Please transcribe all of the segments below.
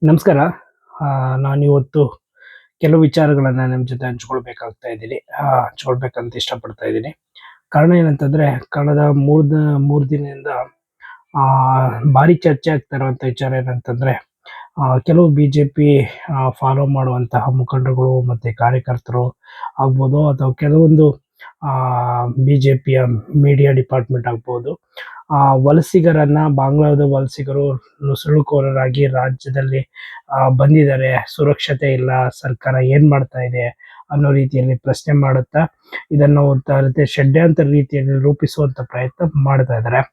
ನಮಸ್ಕಾರ. ನಾನಿವತ್ತು ಕೆಲವು ವಿಚಾರಗಳನ್ನ ನಿಮ್ಮ ಜೊತೆ ಹಂಚ್ಕೊಳ್ಬೇಕಾಗ್ತಾ ಇದ್ದೀನಿ. ಹಂಚ್ಕೊಳ್ಬೇಕಂತ ಇಷ್ಟಪಡ್ತಾ ಇದ್ದೀನಿ. ಕಾರಣ ಏನಂತಂದ್ರೆ, ಕಳೆದ 3 ದಿನದಿಂದ ಭಾರಿ ಚರ್ಚೆ ಆಗ್ತಾ ಇರುವಂತ ವಿಚಾರ ಏನಂತಂದ್ರೆ, ಕೆಲವು ಬಿಜೆಪಿ ಫಾಲೋ ಮಾಡುವಂತಹ ಮುಖಂಡರುಗಳು ಮತ್ತೆ ಕಾರ್ಯಕರ್ತರು ಆಗ್ಬೋದು, ಅಥವಾ ಕೆಲವೊಂದು ಬಿಜೆಪಿಯ ಮೀಡಿಯಾ ಡಿಪಾರ್ಟ್ಮೆಂಟ್ ಆಗ್ಬೋದು, ವಲಸಿಗರನ್ನ ಬಾಂಗ್ಲಾದ ವಲಸಿಗರು ನುಸುಳುಕೋರರಾಗಿ ರಾಜ್ಯದಲ್ಲಿ ಬಂದಿದ್ದಾರೆ, ಸುರಕ್ಷತೆ ಇಲ್ಲ, ಸರ್ಕಾರ ಏನ್ ಮಾಡ್ತಾ ಇದೆ ಅನ್ನೋ ರೀತಿಯಲ್ಲಿ ಪ್ರಶ್ನೆ ಮಾಡುತ್ತಾ ಇದನ್ನು ಒಂದು ರೀತಿ ಷಡ್ಯಂತರ ರೀತಿಯಲ್ಲಿ ರೂಪಿಸುವಂತ ಪ್ರಯತ್ನ ಮಾಡ್ತಾ ಇದ್ದಾರೆ.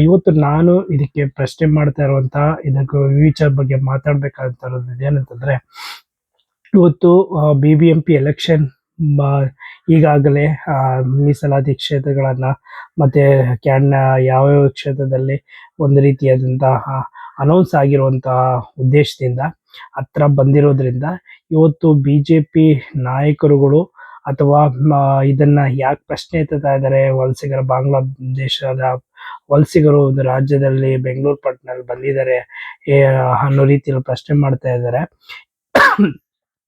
ಇವತ್ತು ನಾನು ಇದಕ್ಕೆ ಪ್ರಶ್ನೆ ಮಾಡ್ತಾ ಇರುವಂತಹ ಇದಕ್ಕೆ ವಿಚಾರ ಬಗ್ಗೆ ಮಾತಾಡ್ಬೇಕಾಗ್ತಾ ಇರೋದು ಏನಂತಂದ್ರೆ, ಇವತ್ತು BBMP ಎಲೆಕ್ಷನ್ ಈಗಾಗಲೇ ಮೀಸಲಾತಿ ಕ್ಷೇತ್ರಗಳನ್ನ ಮತ್ತೆ ಯಾವ್ಯಾವ ಕ್ಷೇತ್ರದಲ್ಲಿ ಒಂದು ರೀತಿಯಾದಂತಹ ಅನೌನ್ಸ್ ಆಗಿರುವಂತಹ ಉದ್ದೇಶದಿಂದ ಹತ್ರ ಬಂದಿರೋದ್ರಿಂದ ಇವತ್ತು ಬಿಜೆಪಿ ನಾಯಕರುಗಳು ಅಥವಾ ಇದನ್ನ ಯಾಕೆ ಪ್ರಶ್ನೆ ಎತ್ತುತ್ತಾ ಇದ್ದಾರೆ, ಬಾಂಗ್ಲಾದೇಶದ ವಲಸಿಗರು ಒಂದು ರಾಜ್ಯದಲ್ಲಿ ಬೆಂಗಳೂರು ಪಟ್ಟಣದಲ್ಲಿ ಬಂದಿದ್ದಾರೆ ಅನ್ನೋ ರೀತಿಯಲ್ಲಿ ಪ್ರಶ್ನೆ ಮಾಡ್ತಾ ಇದ್ದಾರೆ.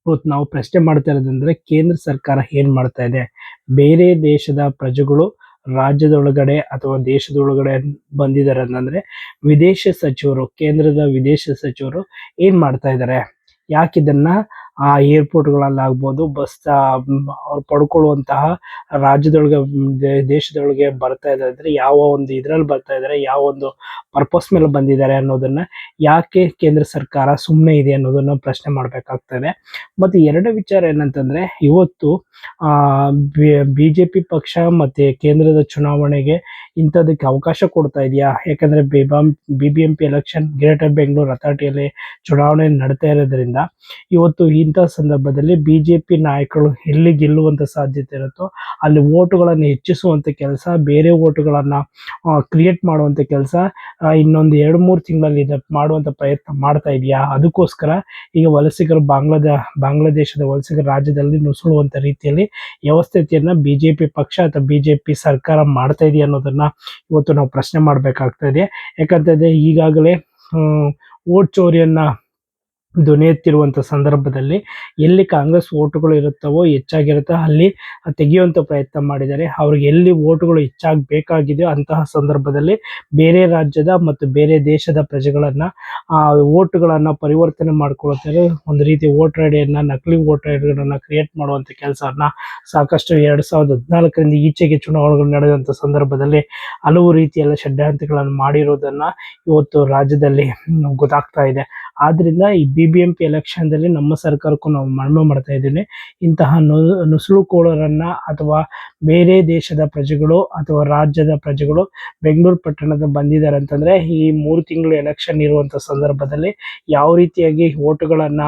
ಇವತ್ತು ನಾವು ಪ್ರಶ್ನೆ ಮಾಡ್ತಾ ಇರೋದಂದ್ರೆ, ಕೇಂದ್ರ ಸರ್ಕಾರ ಏನ್ ಮಾಡ್ತಾ ಇದೆ, ಬೇರೆ ದೇಶದ ಪ್ರಜೆಗಳು ರಾಜ್ಯದೊಳಗಡೆ ಅಥವಾ ದೇಶದೊಳಗಡೆ ಬಂದಿದ್ದಾರೆ ಅಂತಂದ್ರೆ ವಿದೇಶ ಸಚಿವರು, ಕೇಂದ್ರದ ವಿದೇಶ ಸಚಿವರು ಏನ್ ಮಾಡ್ತಾ ಇದ್ದಾರೆ, ಯಾಕಿದನ್ನ ಏರ್ಪೋರ್ಟ್ಗಳಲ್ಲಾಗ್ಬೋದು, ಅವ್ರು ಪಡ್ಕೊಳ್ಳುವಂತಹ ರಾಜ್ಯದೊಳಗೆ ದೇಶದೊಳಗೆ ಬರ್ತಾ ಇದ್ದಾರೆ, ಯಾವ ಒಂದು ಇದ್ರಲ್ಲಿ ಬರ್ತಾ ಇದ್ದಾರೆ, ಯಾವ ಒಂದು ಪರ್ಪಸ್ ಮೇಲೆ ಬಂದಿದ್ದಾರೆ ಅನ್ನೋದನ್ನ ಯಾಕೆ ಕೇಂದ್ರ ಸರ್ಕಾರ ಸುಮ್ಮನೆ ಇದೆ ಅನ್ನೋದನ್ನ ಪ್ರಶ್ನೆ ಮಾಡ್ಬೇಕಾಗ್ತದೆ. ಮತ್ತೆ ಎರಡು ವಿಚಾರ ಏನಂತಂದ್ರೆ, ಇವತ್ತು ಬಿಜೆಪಿ ಪಕ್ಷ ಮತ್ತೆ ಕೇಂದ್ರದ ಚುನಾವಣೆಗೆ ಇಂಥದಕ್ಕೆ ಅವಕಾಶ ಕೊಡ್ತಾ ಇದೆಯಾ? ಯಾಕಂದ್ರೆ BBMP ಎಲೆಕ್ಷನ್ ಗ್ರೇಟರ್ ಬೆಂಗಳೂರು ಅಥಾರಿಟಿಯಲ್ಲಿ ಚುನಾವಣೆ ನಡೀತಾ ಇರೋದ್ರಿಂದ ಇವತ್ತು ಇಂಥ ಸಂದರ್ಭದಲ್ಲಿ ಬಿಜೆಪಿ ನಾಯಕರು ಎಲ್ಲಿ ಗೆಲ್ಲುವಂತ ಸಾಧ್ಯತೆ ಇರುತ್ತೋ ಅಲ್ಲಿ ಓಟುಗಳನ್ನು ಹೆಚ್ಚಿಸುವಂತ ಕೆಲಸ, ಬೇರೆ ಓಟುಗಳನ್ನ ಕ್ರಿಯೇಟ್ ಮಾಡುವಂತ ಕೆಲಸ ಇನ್ನೊಂದು 2-3 ತಿಂಗಳಲ್ಲಿ ಮಾಡುವಂತ ಪ್ರಯತ್ನ ಮಾಡ್ತಾ ಇದೆಯಾ? ಅದಕ್ಕೋಸ್ಕರ ಈಗ ವಲಸಿಗರು ಬಾಂಗ್ಲಾದೇಶದ ವಲಸಿಗರ ರಾಜ್ಯದಲ್ಲಿ ನುಸುಳುವಂತ ರೀತಿಯಲ್ಲಿ ವ್ಯವಸ್ಥೆಯನ್ನ ಬಿಜೆಪಿ ಪಕ್ಷ ಅಥವಾ ಬಿಜೆಪಿ ಸರ್ಕಾರ ಮಾಡ್ತಾ ಇದೆಯಾ ಅನ್ನೋದನ್ನ ಇವತ್ತು ನಾವು ಪ್ರಶ್ನೆ ಮಾಡ್ಬೇಕಾಗ್ತಾ ಇದೆ. ಯಾಕಂತಂದ್ರೆ ಈಗಾಗಲೇ ವೋಟ್ ಚೋರಿಯನ್ನ ಧ್ವನಿ ಎತ್ತಿರುವಂತ ಸಂದರ್ಭದಲ್ಲಿ ಎಲ್ಲಿ ಕಾಂಗ್ರೆಸ್ ಓಟುಗಳು ಇರುತ್ತವೋ ಹೆಚ್ಚಾಗಿರುತ್ತೋ ಅಲ್ಲಿ ತೆಗೆಯುವಂತ ಪ್ರಯತ್ನ ಮಾಡಿದ್ದಾರೆ. ಅವ್ರಿಗೆ ಎಲ್ಲಿ ಓಟುಗಳು ಹೆಚ್ಚಾಗಬೇಕಾಗಿದೆಯೋ ಅಂತಹ ಸಂದರ್ಭದಲ್ಲಿ ಬೇರೆ ರಾಜ್ಯದ ಮತ್ತು ಬೇರೆ ದೇಶದ ಪ್ರಜೆಗಳನ್ನ ಓಟುಗಳನ್ನ ಪರಿವರ್ತನೆ ಮಾಡ್ಕೊಳ್ತಾರೆ. ಒಂದು ರೀತಿ ವೋಟರ್ ಐಡಿಯನ್ನ, ನಕಲಿ ವೋಟರ್ ಐಡಿಗಳನ್ನ ಕ್ರಿಯೇಟ್ ಮಾಡುವಂತ ಕೆಲಸವನ್ನ ಸಾಕಷ್ಟು 2014ರಿಂದ ಈಚೆಗೆ ಚುನಾವಣೆಗಳು ನಡೆದಂತ ಸಂದರ್ಭದಲ್ಲಿ ಹಲವು ರೀತಿಯಲ್ಲ ಷಡ್ಯಂತ್ರಗಳನ್ನು ಮಾಡಿರೋದನ್ನ ಇವತ್ತು ರಾಜ್ಯದಲ್ಲಿ ಗೊತ್ತಾಗ್ತಾ ಇದೆ. ಆದ್ರಿಂದ ಈ BBMP ಎಲೆಕ್ಷನ್ ದಲ್ಲಿ ನಮ್ಮ ಸರ್ಕಾರಕ್ಕೂ ನಾವು ಮನವಿ ಮಾಡ್ತಾ ಇದ್ದೀನಿ, ಇಂತಹ ನುಸುಳುಕೋರರನ್ನ ಅಥವಾ ಬೇರೆ ದೇಶದ ಪ್ರಜೆಗಳು ಅಥವಾ ರಾಜ್ಯದ ಪ್ರಜೆಗಳು ಬೆಂಗಳೂರು ಪಟ್ಟಣದ ಬಂದಿದ್ದಾರೆ ಅಂತಂದ್ರೆ ಈ 3 ತಿಂಗಳು ಎಲೆಕ್ಷನ್ ಇರುವಂತ ಸಂದರ್ಭದಲ್ಲಿ ಯಾವ ರೀತಿಯಾಗಿ ಓಟುಗಳನ್ನ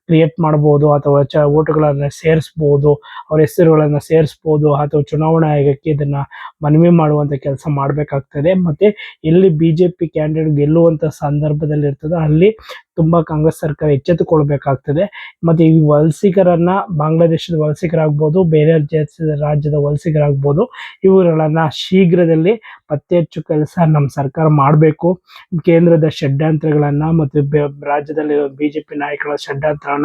ಕ್ರಿಯೇಟ್ ಮಾಡಬಹುದು ಅಥವಾ ಓಟುಗಳನ್ನ ಸೇರಿಸಬಹುದು, ಅವ್ರ ಹೆಸರುಗಳನ್ನ ಸೇರಿಸಬಹುದು, ಅಥವಾ ಚುನಾವಣಾ ಆಯೋಗಕ್ಕೆ ಇದನ್ನ ಮನವಿ ಮಾಡುವಂತ ಕೆಲಸ ಮಾಡ್ಬೇಕಾಗ್ತದೆ. ಮತ್ತೆ ಎಲ್ಲಿ ಬಿಜೆಪಿ ಕ್ಯಾಂಡಿಡೇಟ್ ಗೆಲ್ಲುವಂತ ಸಂದರ್ಭದಲ್ಲಿ ಇರ್ತದೆ ಅಲ್ಲಿ ತುಂಬಾ ಕಾಂಗ್ರೆಸ್ ಸರ್ಕಾರ ಎಚ್ಚೆತ್ತುಕೊಳ್ಬೇಕಾಗ್ತದೆ. ಮತ್ತೆ ಈ ವಲಸಿಗರನ್ನ, ಬಾಂಗ್ಲಾದೇಶದ ವಲಸಿಗರಾಗ್ಬೋದು, ಬೇರೆ ರಾಜ್ಯದ ವಲಸಿಗರಾಗ್ಬೋದು, ಇವುಗಳನ್ನ ಶೀಘ್ರದಲ್ಲಿ ಪತ್ತೆ ಹಚ್ಚೋ ಕೆಲಸ ನಮ್ಮ ಸರ್ಕಾರ ಮಾಡಬೇಕು. ಕೇಂದ್ರದ ಷಡ್ಯಂತ್ರಗಳನ್ನ ಮತ್ತು ರಾಜ್ಯದಲ್ಲಿ ಬಿಜೆಪಿ ನಾಯಕರ ಷಡ್ಯಂತ್ರಗಳನ್ನ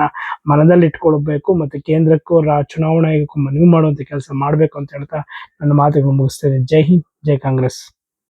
ಮನದಲ್ಲಿಟ್ಕೊಳ್ಬೇಕು. ಮತ್ತೆ ಕೇಂದ್ರಕ್ಕೂ ಚುನಾವಣಾ ಆಯೋಗಕ್ಕೂ ಮನವಿ ಮಾಡುವಂತ ಕೆಲಸ ಮಾಡಬೇಕು ಅಂತ ಹೇಳ್ತಾ ನನ್ನ ಮಾತುಗಳನ್ನು ಮುಗಿಸ್ತೇನೆ. ಜೈ ಹಿಂದ್, ಜೈ ಕಾಂಗ್ರೆಸ್.